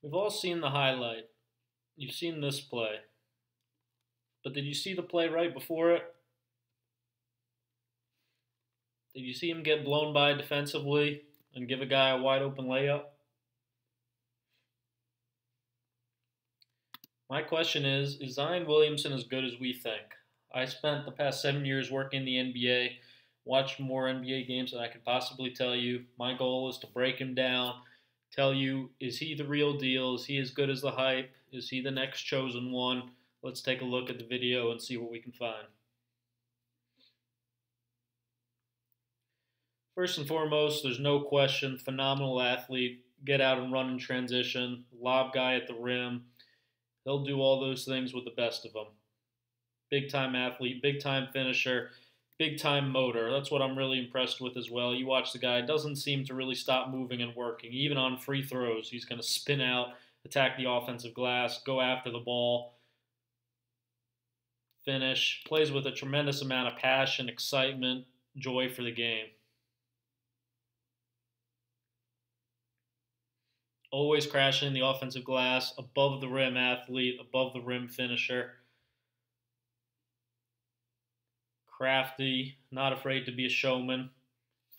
We've all seen the highlight. You've seen this play. But did you see the play right before it? Did you see him get blown by defensively and give a guy a wide open layup? My question is Zion Williamson as good as we think? I spent the past 7 years working in the NBA, watched more NBA games than I could possibly tell you. My goal is to break him down, tell you, is he the real deal? Is he as good as the hype? Is he the next chosen one? Let's take a look at the video and see what we can find. First and foremost, there's no question, phenomenal athlete, get out and run in transition, lob guy at the rim. He'll do all those things with the best of them. Big time athlete, big time finisher, big time motor. That's what I'm really impressed with as well. You watch the guy, doesn't seem to really stop moving and working. Even on free throws, he's going to spin out, attack the offensive glass, go after the ball, finish. Plays with a tremendous amount of passion, excitement, joy for the game. Always crashing the offensive glass, above the rim athlete, above the rim finisher. Crafty, not afraid to be a showman.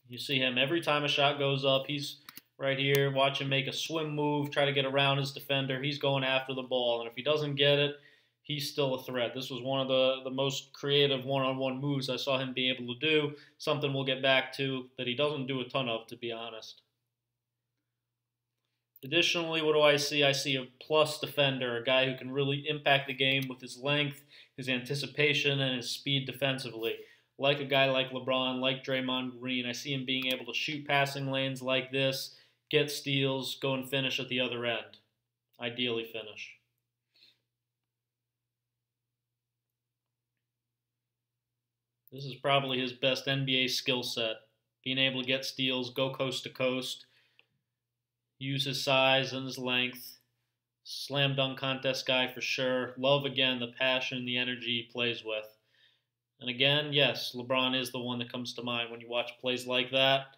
You see him every time a shot goes up, he's right here. Watch him make a swim move, try to get around his defender. He's going after the ball, and if he doesn't get it, he's still a threat. This was one of the most creative one-on-one moves I saw him be able to do, something we'll get back to that he doesn't do a ton of, to be honest. Additionally, what do I see? I see a plus defender, a guy who can really impact the game with his length, his anticipation, and his speed defensively. Like a guy like LeBron, like Draymond Green, I see him being able to shoot passing lanes like this, get steals, go and finish at the other end. Ideally finish. This is probably his best NBA skill set, being able to get steals, go coast to coast, use his size and his length. Slam dunk contest guy for sure. Love, again, the passion and the energy he plays with. And again, yes, LeBron is the one that comes to mind when you watch plays like that.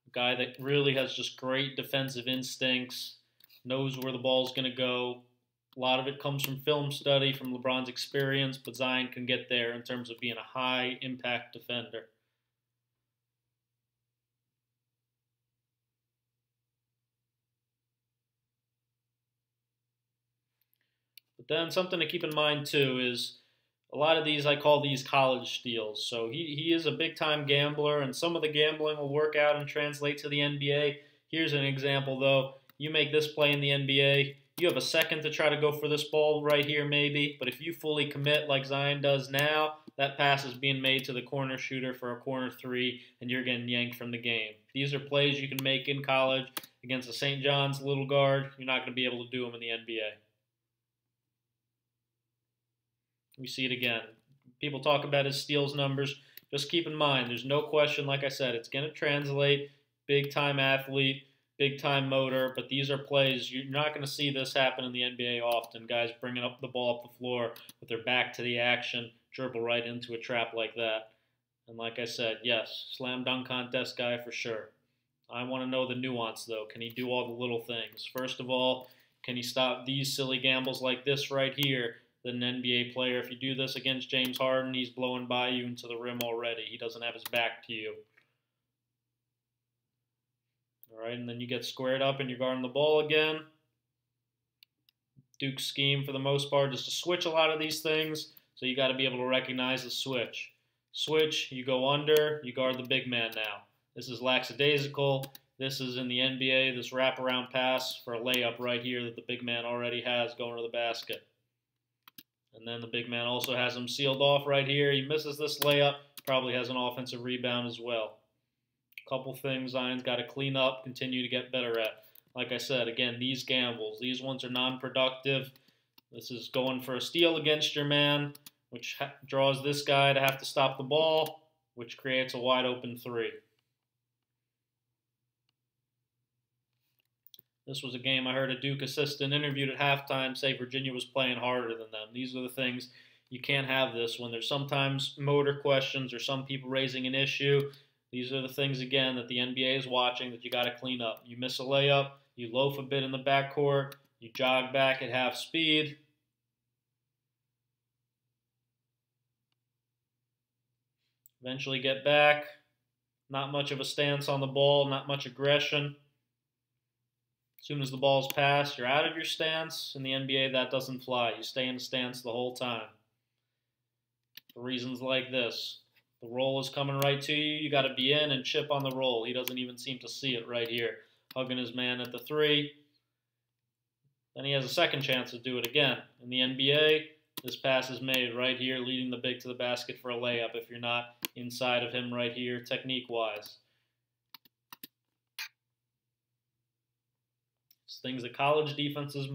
A guy that really has just great defensive instincts, knows where the ball's going to go. A lot of it comes from film study, from LeBron's experience, but Zion can get there in terms of being a high-impact defender. But then something to keep in mind too is a lot of these, I call these college steals. So he is a big-time gambler, and some of the gambling will work out and translate to the NBA. Here's an example though. You make this play in the NBA, you have a second to try to go for this ball right here maybe, but if you fully commit like Zion does now, that pass is being made to the corner shooter for a corner three, and you're getting yanked from the game. These are plays you can make in college against a St. John's little guard. You're not going to be able to do them in the NBA. We see it again. People talk about his steals numbers. Just keep in mind, there's no question, like I said, it's going to translate. Big-time athlete, big-time motor, but these are plays. You're not going to see this happen in the NBA often. Guys bringing up the ball up the floor with their back to the action, dribble right into a trap like that. And like I said, yes, slam dunk contest guy for sure. I want to know the nuance, though. Can he do all the little things? First of all, can he stop these silly gambles like this right here? Than an NBA player. If you do this against James Harden, he's blowing by you into the rim already. He doesn't have his back to you. All right, and then you get squared up and you're guarding the ball again. Duke's scheme, for the most part, is to switch a lot of these things, so you got to be able to recognize the switch. Switch, you go under, you guard the big man now. This is lackadaisical. This is in the NBA, this wraparound pass for a layup right here that the big man already has going to the basket. And then the big man also has him sealed off right here. He misses this layup, probably has an offensive rebound as well. A couple things Zion's got to clean up, continue to get better at. Like I said, again, these gambles, these ones are non-productive. This is going for a steal against your man, which draws this guy to have to stop the ball, which creates a wide open three. This was a game I heard a Duke assistant interviewed at halftime say Virginia was playing harder than them. These are the things you can't have this when there's sometimes motor questions or some people raising an issue. These are the things, again, that the NBA is watching that you got to clean up. You miss a layup, you loaf a bit in the backcourt, you jog back at half speed. Eventually get back. Not much of a stance on the ball, not much aggression. As soon as the ball's passed, you're out of your stance. In the NBA, that doesn't fly. You stay in a stance the whole time. For reasons like this. The roll is coming right to you. You got to be in and chip on the roll. He doesn't even seem to see it right here. Hugging his man at the 3. Then he has a second chance to do it again. In the NBA, this pass is made right here, leading the big to the basket for a layup if you're not inside of him right here, technique-wise. It's things that college offenses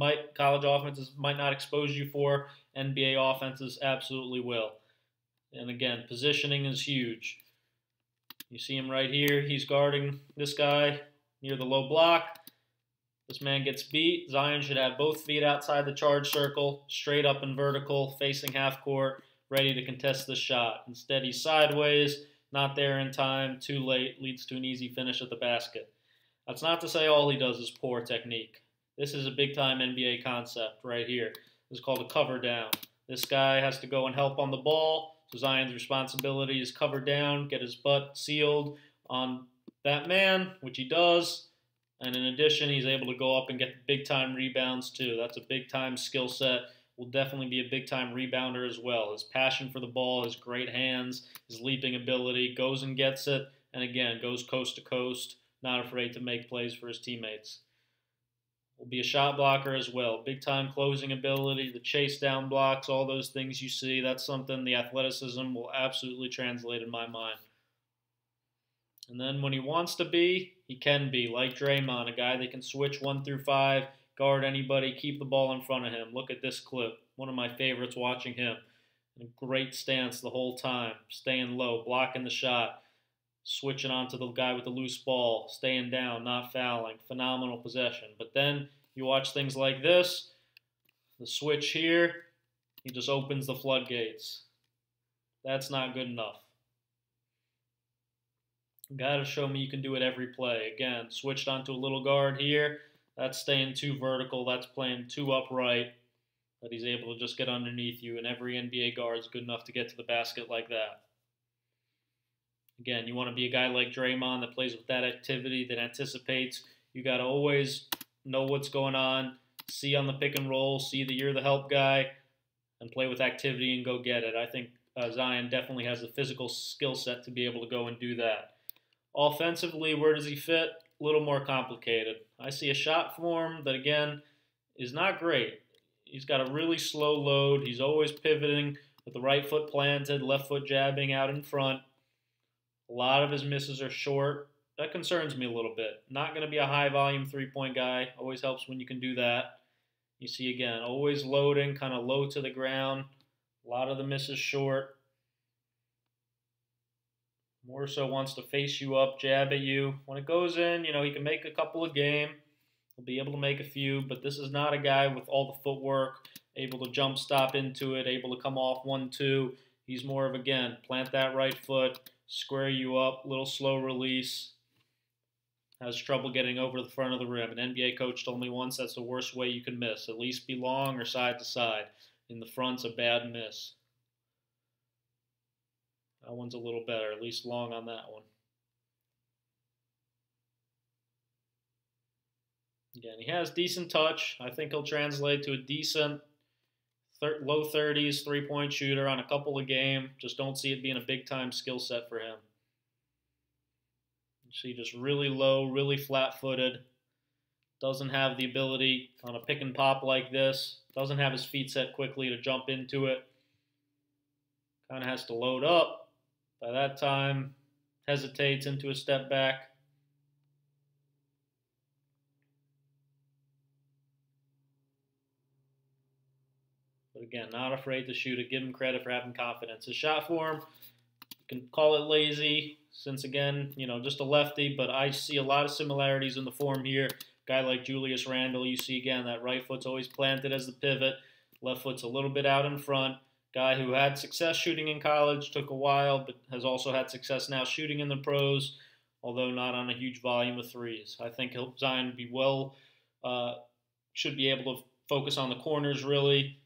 might not expose you for. NBA offenses absolutely will. And again, positioning is huge. You see him right here. He's guarding this guy near the low block. This man gets beat. Zion should have both feet outside the charge circle, straight up and vertical, facing half court, ready to contest the shot. Instead, he's sideways, not there in time, too late, leads to an easy finish at the basket. That's not to say all he does is poor technique. This is a big-time NBA concept right here. This is called a cover down. This guy has to go and help on the ball. So Zion's responsibility is cover down, get his butt sealed on that man, which he does. And in addition, he's able to go up and get big-time rebounds too. That's a big-time skill set. Will definitely be a big-time rebounder as well. His passion for the ball, his great hands, his leaping ability, goes and gets it, and again, goes coast to coast, not afraid to make plays for his teammates. Will be a shot blocker as well. Big-time closing ability, the chase down blocks, all those things you see. That's something the athleticism will absolutely translate in my mind. And then when he wants to be, he can be, like Draymond, a guy that can switch 1 through 5, guard anybody, keep the ball in front of him. Look at this clip. One of my favorites watching him. A great stance the whole time, staying low, blocking the shot, switching on to the guy with the loose ball, staying down, not fouling. Phenomenal possession. But then you watch things like this, the switch here, he just opens the floodgates. That's not good enough. Got to show me you can do it every play. Again, switched onto a little guard here. That's staying too vertical. That's playing too upright. But he's able to just get underneath you, and every NBA guard is good enough to get to the basket like that. Again, you want to be a guy like Draymond that plays with that activity, that anticipates. You got to always know what's going on, see on the pick and roll, see that you're the help guy, and play with activity and go get it. I think Zion definitely has the physical skill set to be able to go and do that. Offensively, where does he fit? A little more complicated. I see a shot form that, again, is not great. He's got a really slow load. He's always pivoting with the right foot planted, left foot jabbing out in front. A lot of his misses are short. That concerns me a little bit. Not going to be a high-volume three-point guy. Always helps when you can do that. You see, again, always loading, kind of low to the ground. A lot of the misses short. More so wants to face you up, jab at you. When it goes in, he can make a couple a game. He'll be able to make a few, but this is not a guy with all the footwork, able to jump stop into it, able to come off 1-2. He's more of, again, plant that right foot, square you up, little slow release. Has trouble getting over the front of the rim. An NBA coach told me once that's the worst way you can miss. At least be long or side to side. In the front's a bad miss. That one's a little better, at least long on that one. Again, he has decent touch. I think he'll translate to a decent low 30s three-point shooter on a couple of games. Just don't see it being a big-time skill set for him. You see, just really low, really flat-footed. Doesn't have the ability on a pick and pop like this. Doesn't have his feet set quickly to jump into it. Kind of has to load up. By that time, hesitates into a step back. But again, not afraid to shoot it. Give him credit for having confidence. His shot form, you can call it lazy, since again, just a lefty, but I see a lot of similarities in the form here. Guy like Julius Randle, you see again, that right foot's always planted as the pivot. Left foot's a little bit out in front. Guy who had success shooting in college, took a while, but has also had success now shooting in the pros, although not on a huge volume of threes. I think Zion would be well should be able to focus on the corners, really.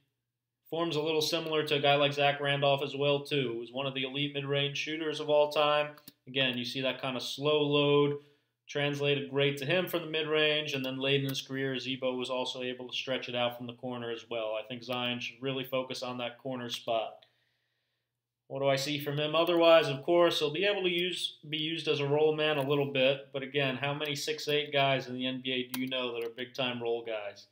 Form's a little similar to a guy like Zach Randolph as well, too. He was one of the elite mid-range shooters of all time. Again, you see that kind of slow load translated great to him from the mid-range, and then late in his career, Zebo was also able to stretch it out from the corner as well. I think Zion should really focus on that corner spot. What do I see from him otherwise? Of course, he'll be able to be used as a roll man a little bit, but again, how many 6'8" guys in the NBA do you know that are big-time roll guys?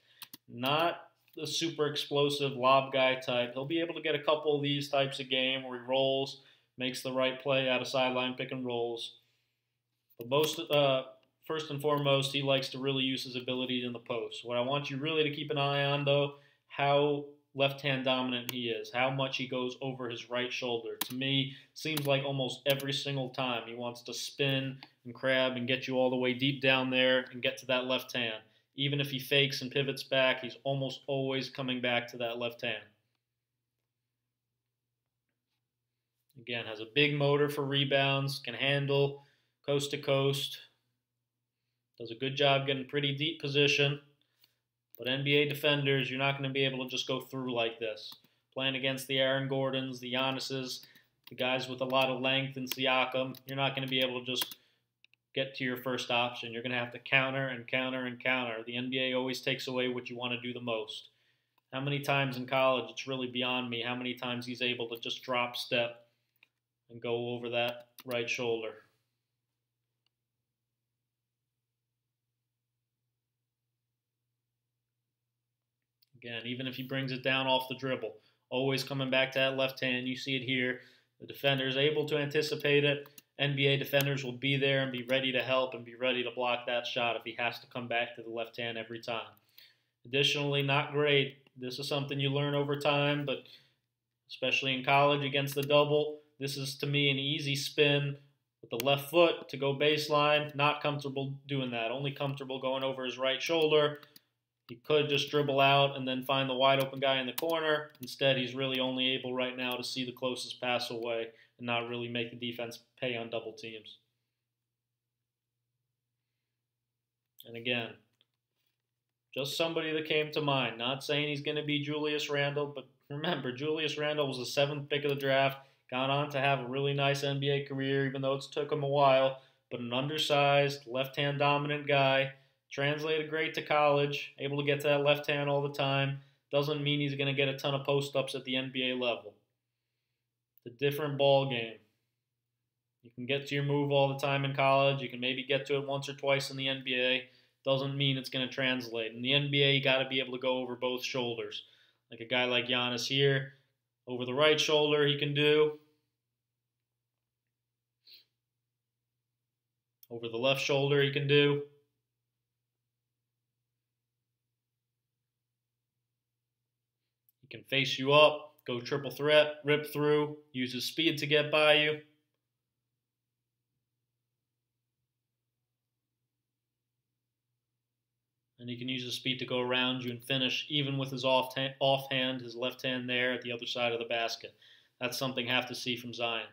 Not the super explosive lob guy type. He'll be able to get a couple of these types of game where he rolls, makes the right play out of sideline pick and rolls. But first and foremost, he likes to really use his ability in the post. What I want you really to keep an eye on, though, how left-hand dominant he is, how much he goes over his right shoulder. To me, seems like almost every single time he wants to spin and crab and get you all the way deep down there and get to that left hand. Even if he fakes and pivots back, he's almost always coming back to that left hand. Again, has a big motor for rebounds, can handle coast to coast, does a good job getting pretty deep position. But NBA defenders, you're not going to be able to just go through like this. Playing against the Aaron Gordons, the Giannis's, the guys with a lot of length and Siakam, you're not going to be able to just get to your first option. You're going to have to counter and counter and counter. The NBA always takes away what you want to do the most. How many times in college, it's really beyond me, how many times he's able to just drop step and go over that right shoulder. Again, even if he brings it down off the dribble, always coming back to that left hand. You see it here. The defender is able to anticipate it. NBA defenders will be there and be ready to help and be ready to block that shot if he has to come back to the left hand every time. Additionally, not great. This is something you learn over time, but especially in college against the double, this is to me an easy spin with the left foot to go baseline. Not comfortable doing that. Only comfortable going over his right shoulder. He could just dribble out and then find the wide open guy in the corner. Instead, he's really only able right now to see the closest pass away and not really make the defense pay on double teams. And again, just somebody that came to mind. Not saying he's going to be Julius Randle, but remember, Julius Randle was the 7th pick of the draft, gone on to have a really nice NBA career, even though it took him a while, but an undersized, left-hand dominant guy. Translated great to college, able to get to that left hand all the time. Doesn't mean he's going to get a ton of post-ups at the NBA level. It's a different ball game. You can get to your move all the time in college. You can maybe get to it once or twice in the NBA. Doesn't mean it's going to translate. In the NBA, you got to be able to go over both shoulders. Like a guy like Giannis here, over the right shoulder he can do. Over the left shoulder he can do. Can face you up, go triple threat, rip through, use his speed to get by you. And he can use his speed to go around you and finish, even with his offhand, his left hand there at the other side of the basket. That's something I have to see from Zion.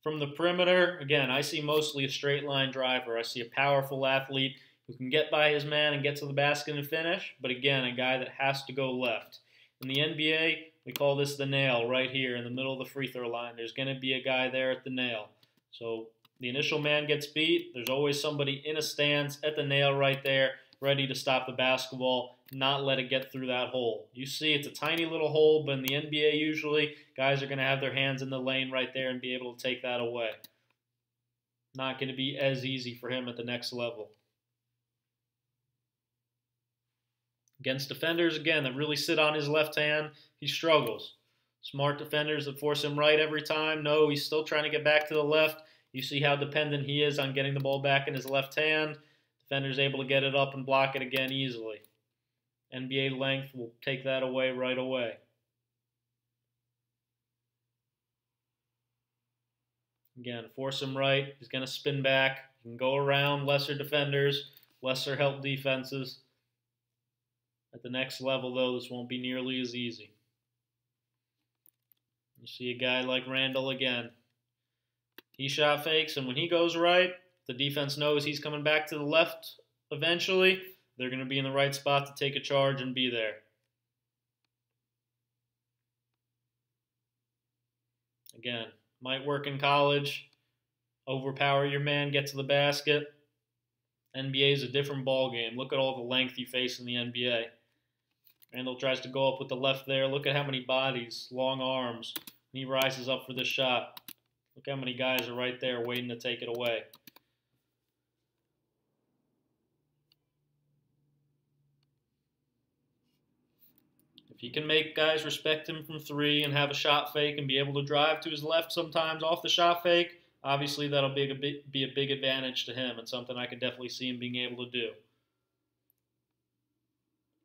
From the perimeter, again, I see mostly a straight line driver. I see a powerful athlete who can get by his man and get to the basket and finish, but again, a guy that has to go left. In the NBA, we call this the nail right here in the middle of the free throw line. There's going to be a guy there at the nail. So the initial man gets beat. There's always somebody in a stance at the nail right there, ready to stop the basketball, not let it get through that hole. You see it's a tiny little hole, but in the NBA usually, guys are going to have their hands in the lane right there and be able to take that away. Not going to be as easy for him at the next level. Against defenders, again, that really sit on his left hand, he struggles. Smart defenders that force him right every time, no, he's still trying to get back to the left. You see how dependent he is on getting the ball back in his left hand. Defender's able to get it up and block it again easily. NBA length will take that away right away. Again, force him right. He's going to spin back. He can go around lesser defenders, lesser help defenses. At the next level, though, this won't be nearly as easy. You see a guy like Randle again. He shot fakes, and when he goes right, the defense knows he's coming back to the left eventually. they're going to be in the right spot to take a charge and be there. Again, might work in college. Overpower your man, get to the basket. NBA is a different ball game. Look at all the length you face in the NBA. Randall tries to go up with the left there. Look at how many bodies, long arms. And he rises up for this shot. Look how many guys are right there waiting to take it away. If he can make guys respect him from three and have a shot fake and be able to drive to his left sometimes off the shot fake, obviously that'll be a big advantage to him and something I could definitely see him being able to do.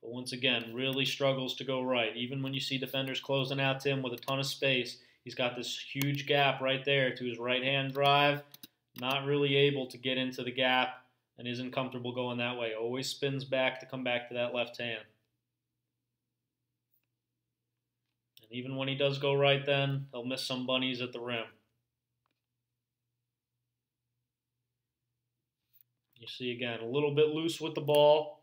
But once again, really struggles to go right. Even when you see defenders closing out to him with a ton of space, he's got this huge gap right there to his right-hand drive. Not really able to get into the gap and isn't comfortable going that way. Always spins back to come back to that left hand. And even when he does go right then, he'll miss some bunnies at the rim. You see again, a little bit loose with the ball.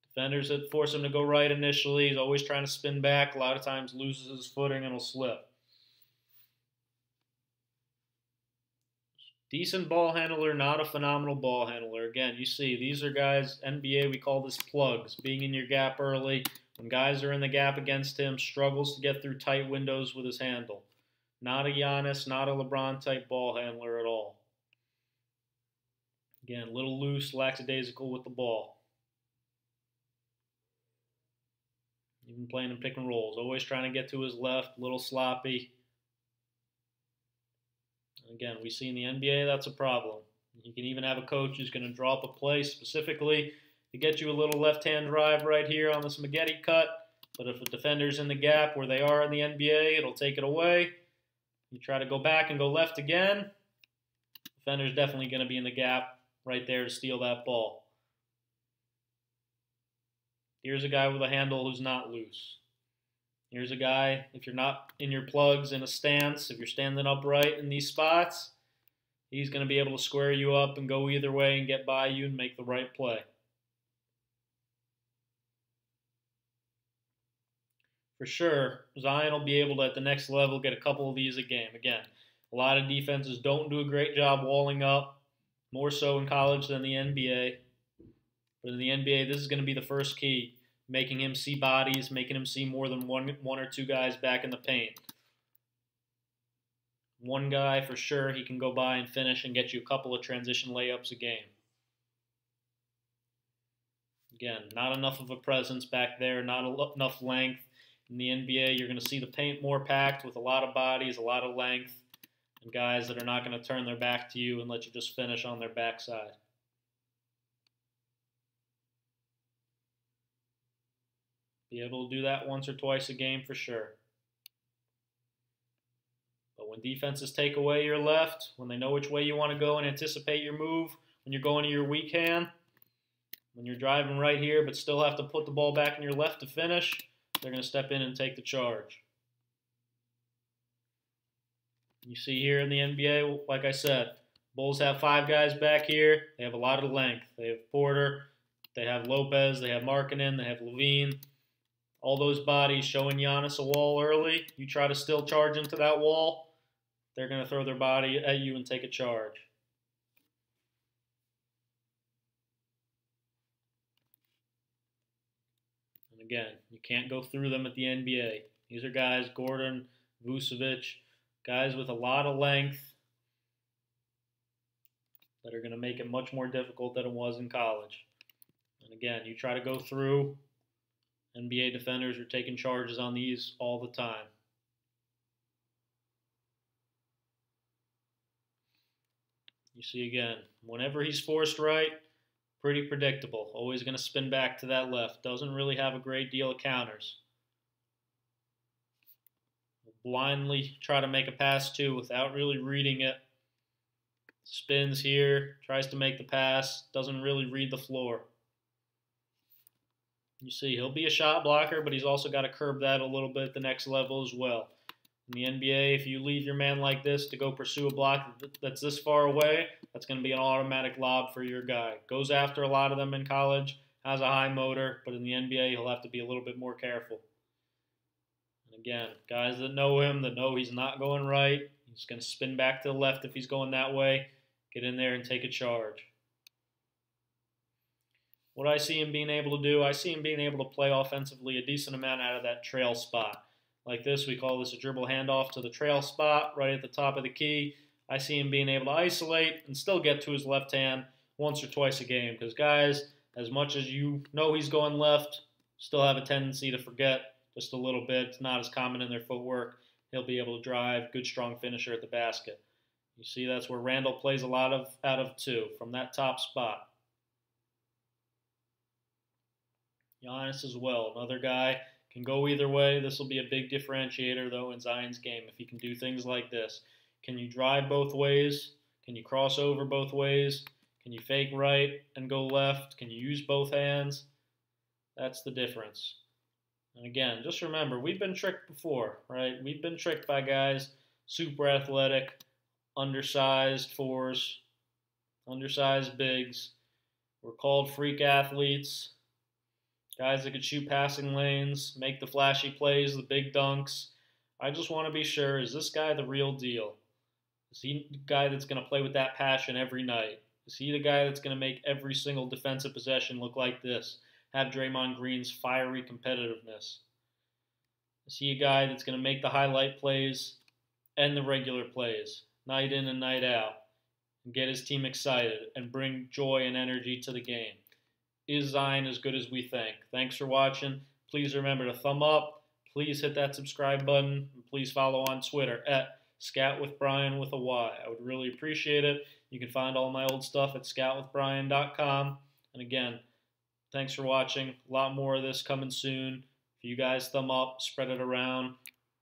Defenders that force him to go right initially. He's always trying to spin back. A lot of times loses his footing and will slip. Decent ball handler, not a phenomenal ball handler. Again, you see, these are guys, NBA, we call this plugs. Being in your gap early. When guys are in the gap against him, struggles to get through tight windows with his handle. Not a Giannis, not a LeBron type ball handler at all. Again, a little loose, lackadaisical with the ball. Even playing in pick and rolls. Always trying to get to his left, a little sloppy. And again, we see in the NBA that's a problem. You can even have a coach who's going to draw up a play specifically to get you a little left-hand drive right here on the spaghetti cut. But if a defender's in the gap where they are in the NBA, it'll take it away. You try to go back and go left again. Defender's definitely going to be in the gap right there to steal that ball. Here's a guy with a handle who's not loose. Here's a guy, if you're not in your plugs in a stance, if you're standing upright in these spots, he's going to be able to square you up and go either way and get by you and make the right play. For sure, Zion will be able to, at the next level, get a couple of these a game. Again, a lot of defenses don't do a great job walling up, more so in college than the NBA. But in the NBA, this is going to be the first key, making him see bodies, making him see more than one or two guys back in the paint. One guy, for sure, he can go by and finish and get you a couple of transition layups a game. Again, not enough of a presence back there, not enough length. In the NBA, you're going to see the paint more packed with a lot of bodies, a lot of length, and guys that are not going to turn their back to you and let you just finish on their backside. Be able to do that once or twice a game for sure. But when defenses take away your left, when they know which way you want to go and anticipate your move, when you're going to your weak hand, when you're driving right here but still have to put the ball back in your left to finish, they're going to step in and take the charge. You see here in the NBA, like I said, Bulls have 5 guys back here. They have a lot of length. They have Porter, they have Lopez, they have Markkanen, they have Levine. All those bodies showing Giannis a wall early. You try to still charge into that wall, they're going to throw their body at you and take a charge. And again, you can't go through them at the NBA. These are guys, Gordon, Vucevic, guys with a lot of length that are going to make it much more difficult than it was in college. And again, you try to go through, NBA defenders are taking charges on these all the time. You see again, whenever he's forced right, pretty predictable. Always going to spin back to that left. Doesn't really have a great deal of counters. Blindly try to make a pass too without really reading it. Spins here, tries to make the pass, doesn't really read the floor. You see, he'll be a shot blocker, but he's also got to curb that a little bit at the next level as well. In the NBA, if you leave your man like this to go pursue a block that's this far away, that's going to be an automatic lob for your guy. Goes after a lot of them in college, has a high motor, but in the NBA, he'll have to be a little bit more careful. And again, guys that know him, that know he's not going right, he's going to spin back to the left if he's going that way. Get in there and take a charge. What I see him being able to do, I see him being able to play offensively a decent amount out of that trail spot. Like this, we call this a dribble handoff to the trail spot right at the top of the key. I see him being able to isolate and still get to his left hand once or twice a game. Because guys, as much as you know he's going left, still have a tendency to forget just a little bit. It's not as common in their footwork. He'll be able to drive, good strong finisher at the basket. You see that's where Randall plays a lot of out of too, from that top spot. Giannis as well, another guy, can go either way. This will be a big differentiator, though, in Zion's game if he can do things like this. Can you drive both ways? Can you cross over both ways? Can you fake right and go left? Can you use both hands? That's the difference. And again, just remember, we've been tricked before, right? We've been tricked by guys, super athletic, undersized fours, undersized bigs. We're called freak athletes. Guys that could shoot passing lanes, make the flashy plays, the big dunks. I just want to be sure, is this guy the real deal? Is he the guy that's going to play with that passion every night? Is he the guy that's going to make every single defensive possession look like this? Have Draymond Green's fiery competitiveness? Is he a guy that's going to make the highlight plays and the regular plays, night in and night out, and get his team excited and bring joy and energy to the game? Is Zion as good as we think? Thanks for watching. Please remember to thumb up. Please hit that subscribe button. And please follow on Twitter at ScoutWithBryan with a Y. I would really appreciate it. You can find all my old stuff at ScoutWithBryan.com. And again, thanks for watching. A lot more of this coming soon. If you guys thumb up, spread it around.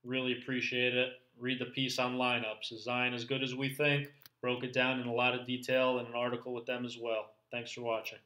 Really appreciate it. Read the piece on lineups. Is Zion as good as we think? Broke it down in a lot of detail in an article with them as well. Thanks for watching.